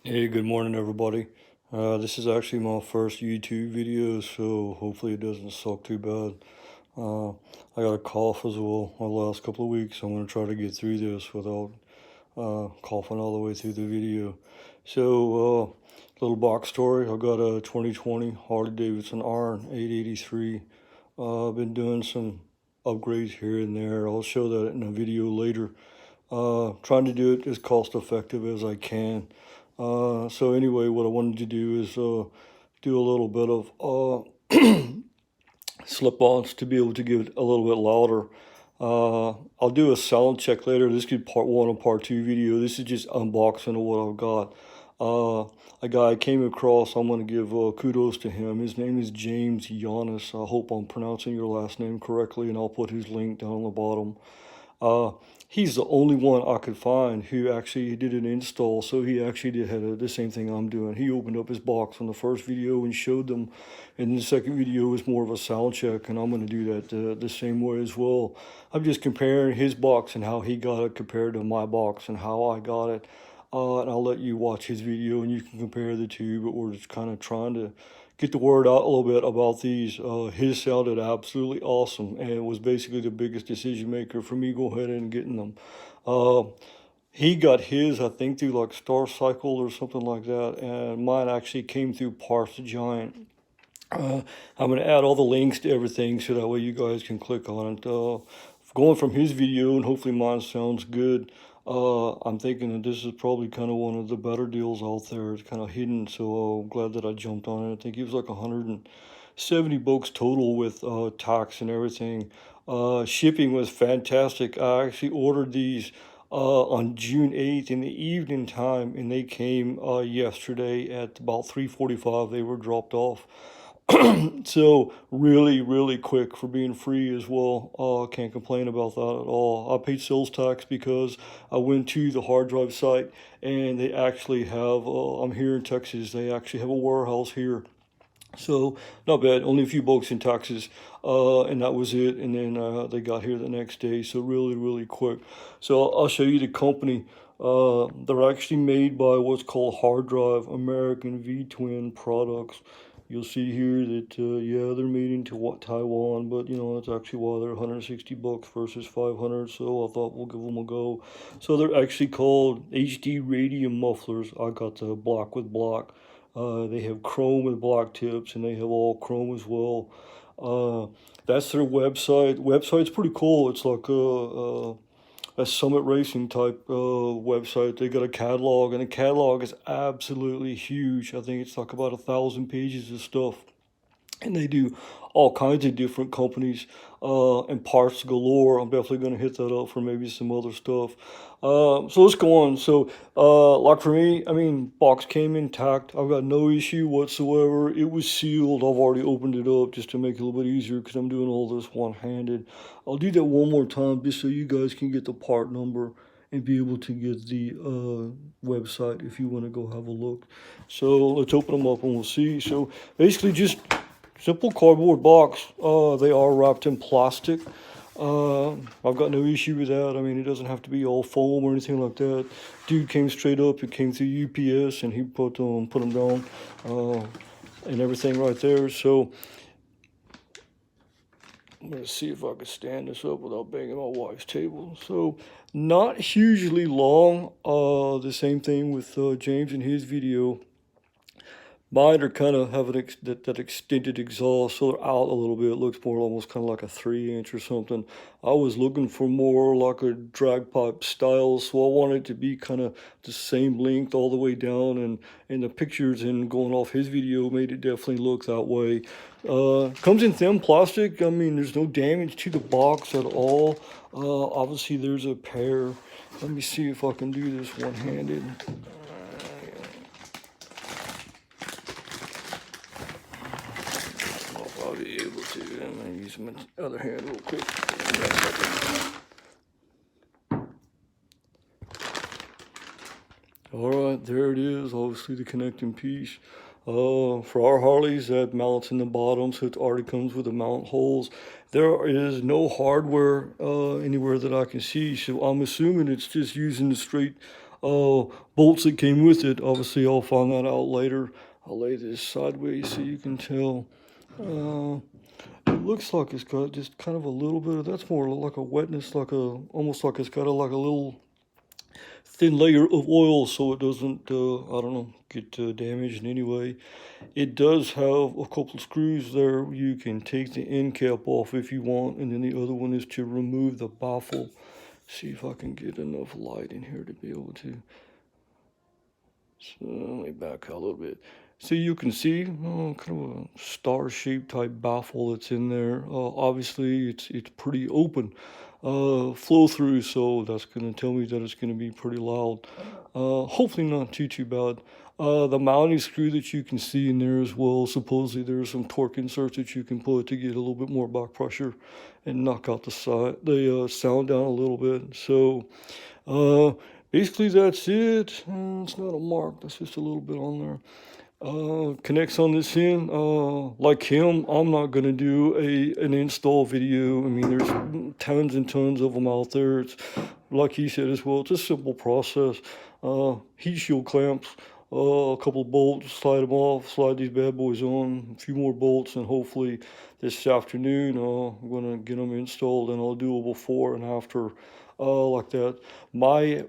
Hey, good morning, everybody. This is actually my first YouTube video, so hopefully it doesn't suck too bad. I got a cough as well the last couple of weeks. I'm going to try to get through this without coughing all the way through the video. So, little box story. I got a 2020 Harley Davidson Iron 883. I've been doing some upgrades here and there. I'll show that in a video later. Trying to do it as cost effective as I can. So anyway, what I wanted to do is do a little bit of slip-ons to be able to get it a little bit louder. I'll do a sound check later. This could be part one or part two video. This is just unboxing of what I've got. A guy I came across, I'm going to give kudos to him. His name is James Yonis. I hope I'm pronouncing your last name correctly, and I'll put his link down on the bottom. Uh, he's the only one I could find who actually did an install. So he actually the same thing I'm doing. He opened up his box on the first video and showed them, and the second video was more of a sound check. And I'm going to do that the same way as well. I'm just comparing his box and how he got it compared to my box and how I got it. And I'll let you watch his video and you can compare the two. But we're just kind of trying to get the word out a little bit about these. His sounded absolutely awesome, and it was basically the biggest decision maker for me going ahead and getting them. Uh, he got his, I think, through like Star Cycle or something like that, and mine actually came through Parts Giant. I'm going to add all the links to everything so that way you guys can click on it. Going from his video, and hopefully mine sounds good. I'm thinking that this is probably kind of one of the better deals out there. It's kind of hidden, so I'm glad that I jumped on it. I think it was like 170 bucks total with tax and everything. Shipping was fantastic. I actually ordered these on June 8th in the evening time, and they came yesterday at about 3:45. They were dropped off. So really, really quick for being free as well. Can't complain about that at all. I paid sales tax because I went to the hard drive site and they actually have, I'm here in Texas, they actually have a warehouse here. So not bad, only a few bucks in taxes, and that was it. And then they got here the next day, so really, really quick. So I'll show you the company. They're actually made by what's called Hard Drive American V Twin Products. You'll see here that yeah, they're made in Taiwan, but you know that's actually why they're 160 bucks versus 500. So I thought we'll give them a go. So they're actually called HD Radium mufflers. I got the black with black. They have chrome with black tips, and they have all chrome as well. Uh, that's their website. Website's pretty cool. It's like a Summit Racing type website. They got a catalog, and the catalog is absolutely huge. I think it's like about 1,000 pages of stuff, and they do all kinds of different companies and parts galore. I'm definitely going to hit that up for maybe some other stuff. So let's go on. So, like for me, I mean, box came intact. I've got no issue whatsoever. It was sealed. I've already opened it up just to make it a little bit easier because I'm doing all this one-handed. I'll do that one more time just so you guys can get the part number and be able to get the website if you want to go have a look. So let's open them up and we'll see. So basically just simple cardboard box. They are wrapped in plastic. I've got no issue with that. I mean, it doesn't have to be all foam or anything like that. Dude came straight up. It came through UPS, and he put them down, and everything right there. So I'm gonna see if I can stand this up without banging my wife's table. So not hugely long. The same thing with James in his video. Mine are kind of have that extended exhaust, so they're out a little bit. It looks more almost kind of like a 3 inch or something. I was looking for more like a drag pipe style, so I wanted it to be kind of the same length all the way down. And the pictures and going off his video made it definitely look that way. Comes in thin plastic. I mean, there's no damage to the box at all. Obviously, there's a pair. Let me see if I can do this one-handed. I'll be able to. I'm going to use my other hand real quick. Alright, there it is. Obviously the connecting piece. For our Harleys, that mounts in the bottom, so it already comes with the mount holes. There is no hardware anywhere that I can see, so I'm assuming it's just using the straight bolts that came with it. Obviously, I'll find that out later. I'll lay this sideways so you can tell. It looks like it's got just kind of a little bit of, that's more like a wetness, like a, almost like it's got a, like a little thin layer of oil so it doesn't, I don't know, get damaged in any way. It does have a couple of screws there. You can take the end cap off if you want, and then the other one is to remove the baffle. See if I can get enough light in here to be able to. So let me back out a little bit. So you can see kind of a star-shaped type baffle that's in there. Obviously, it's pretty open flow through, so that's going to tell me that it's going to be pretty loud. Hopefully not too bad. The mounting screw that you can see in there as well. Supposedly there's some torque inserts that you can put to get a little bit more back pressure and knock out the sound down a little bit. So basically that's it. It's not a mark. That's just a little bit on there. Connects on this end. Like him, I'm not gonna do an install video. I mean, there's tons and tons of them out there. It's like he said as well. It's a simple process. Heat shield clamps, a couple of bolts, slide them off, slide these bad boys on, a few more bolts, and hopefully this afternoon I'm gonna get them installed, and I'll do a before and after like that. My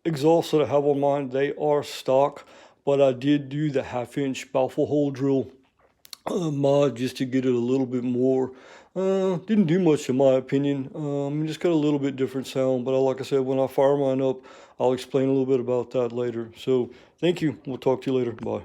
exhausts that I have on mine, they are stock, but I did do the 1/2 inch baffle hole drill mod just to get it a little bit more. Didn't do much in my opinion. Just got a little bit different sound, but like I said, when I fire mine up, I'll explain a little bit about that later. So thank you. We'll talk to you later. Bye.